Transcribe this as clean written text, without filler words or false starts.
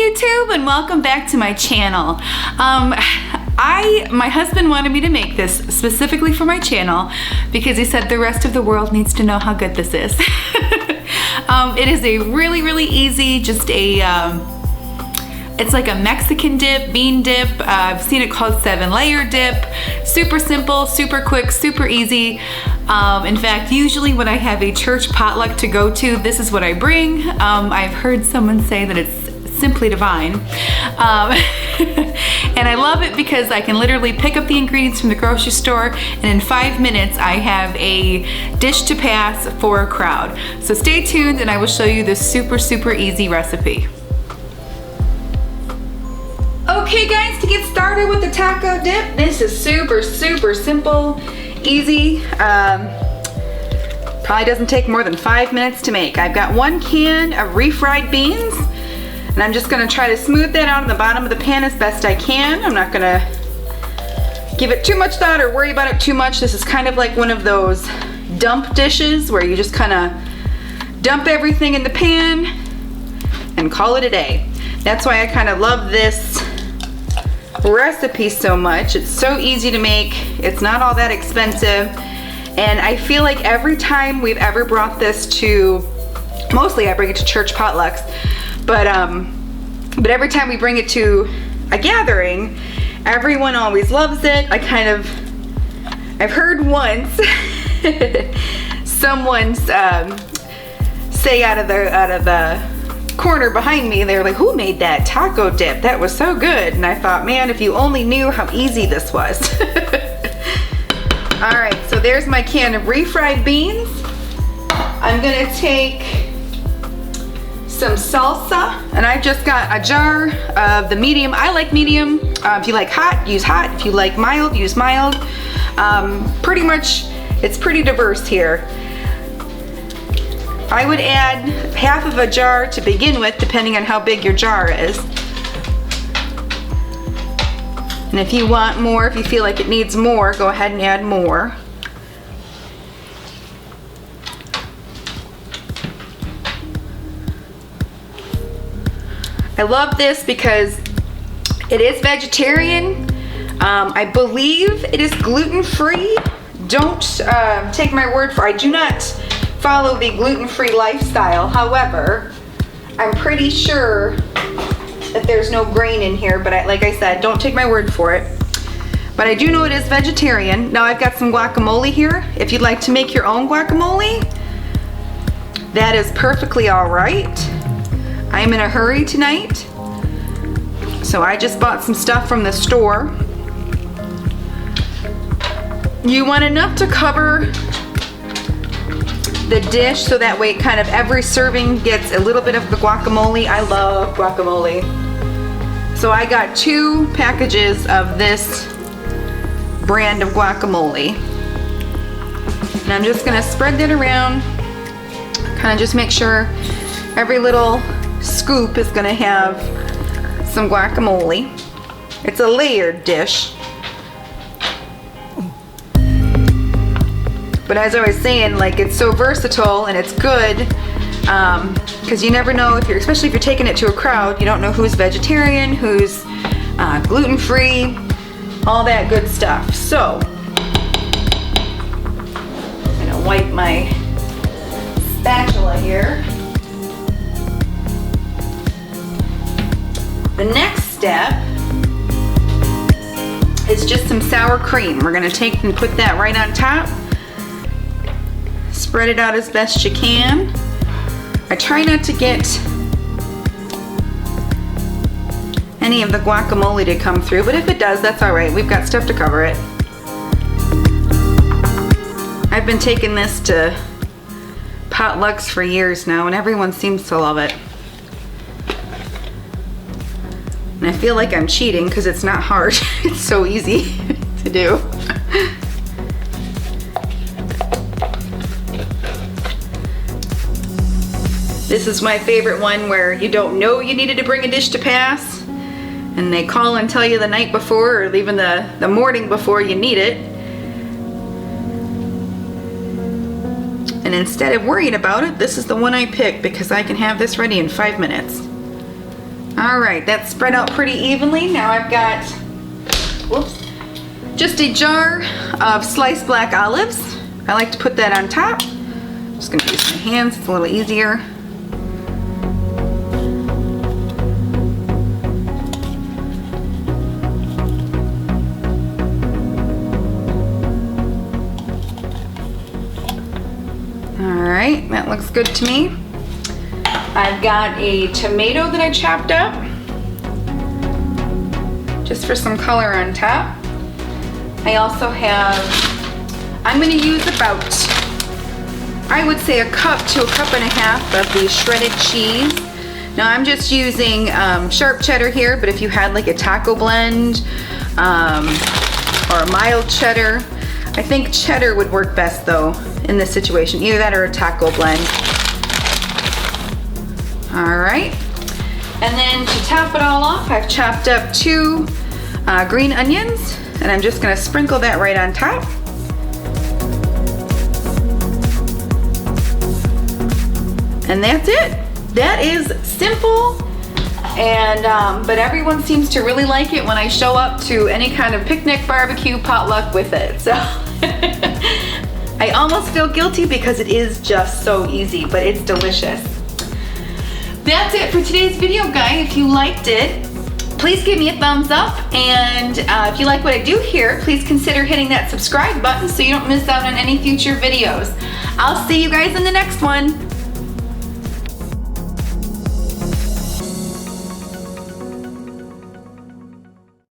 YouTube, and welcome back to my channel. My husband wanted me to make this specifically for my channel because he said the rest of the world needs to know how good this is. It is a really easy, just it's like a Mexican dip, bean dip. I've seen it called 7-layer dip. Super simple, super quick, super easy. In fact, usually when I have a church potluck to go to, this is what I bring. I've heard someone say that it's simply divine. And I love it because I can literally pick up the ingredients from the grocery store, and in 5 minutes I have a dish to pass for a crowd. So stay tuned and I will show you this super easy recipe. Okay guys, to get started with the taco dip, this is super simple, easy. Probably doesn't take more than 5 minutes to make. I've got 1 can of refried beans, and I'm just gonna try to smooth that out on the bottom of the pan as best I can. I'm not gonna give it too much thought or worry about it too much. This is kind of like one of those dump dishes where you just kinda dump everything in the pan and call it a day. That's why I kind of love this recipe so much. It's so easy to make, it's not all that expensive, and I feel like every time we've ever brought this to, mostly I bring it to church potlucks, but every time we bring it to a gathering, everyone always loves it. I've heard once someone say out of the corner behind me, they were like, who made that taco dip? That was so good. And I thought, man, if you only knew how easy this was. All right, so there's my can of refried beans. I'm gonna take some salsa, and I just got a jar of the medium. I like medium. If you like hot, use hot. If you like mild, use mild. Pretty much, it's pretty diverse here. I would add half of a jar to begin with, depending on how big your jar is. And if you want more, if you feel like it needs more, go ahead and add more. I love this because it is vegetarian. I believe it is gluten-free. Don't take my word for it. I do not follow the gluten-free lifestyle. However, I'm pretty sure that there's no grain in here, but like I said, don't take my word for it. But I do know it is vegetarian. Now I've got some guacamole here. If you'd like to make your own guacamole, that is perfectly all right. I am in a hurry tonight, so I just bought some stuff from the store. You want enough to cover the dish, so that way kind of every serving gets a little bit of the guacamole. I love guacamole. So I got 2 packages of this brand of guacamole. And I'm just gonna spread that around, kind of just make sure every little scoop is gonna have some guacamole. It's a layered dish. But as I was saying, like, it's so versatile and it's good, because you never know if especially if you're taking it to a crowd, you don't know who's vegetarian, who's gluten-free, all that good stuff. So, I'm gonna wipe my spatula here. The next step is just some sour cream. We're gonna take and put that right on top. Spread it out as best you can. I try not to get any of the guacamole to come through, but if it does, that's all right. We've got stuff to cover it. I've been taking this to potlucks for years now, and everyone seems to love it. And I feel like I'm cheating because it's not hard. It's so easy to do. This is my favorite one where you don't know you needed to bring a dish to pass, and they call and tell you the night before or even the morning before you need it. And instead of worrying about it, this is the one I picked because I can have this ready in 5 minutes. All right, that's spread out pretty evenly. Now I've got, whoops, just a jar of sliced black olives. I like to put that on top. I'm just gonna use my hands, it's a little easier. All right, that looks good to me. I've got a tomato that I chopped up, just for some color on top. I also have, I'm gonna use about, I would say a cup to a cup and a half of the shredded cheese. Now I'm just using sharp cheddar here, but if you had like a taco blend or a mild cheddar, I think cheddar would work best though in this situation, either that or a taco blend. All right, and then to top it all off, I've chopped up 2 green onions, and I'm just gonna sprinkle that right on top. And that's it. That is simple, and but everyone seems to really like it when I show up to any kind of picnic, barbecue, potluck with it. So I almost feel guilty because it is just so easy, but it's delicious. That's it for today's video, guys. If you liked it, please give me a thumbs up, and if you like what I do here, please consider hitting that subscribe button so you don't miss out on any future videos. I'll see you guys in the next one.